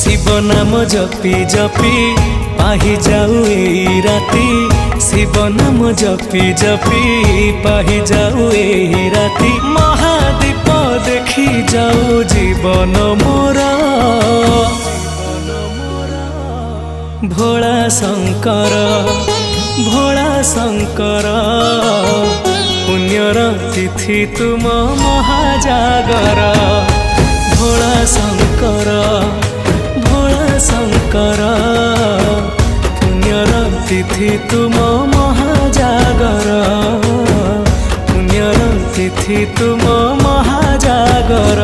शिव नाम जपी जपी पाही जाऊ एही राती। शिव नाम जपी जपी पाही जाऊ एही राती। महादीप देखी जाऊ जीवन मोर। भोला शंकर भोला शंकर पुण्यर तिथि तुम महाजागर। भोला शंकर भोला शंकर पुण्यर तिथि तुम महाजागर। पुण्यर तिथि तुम महाजागर।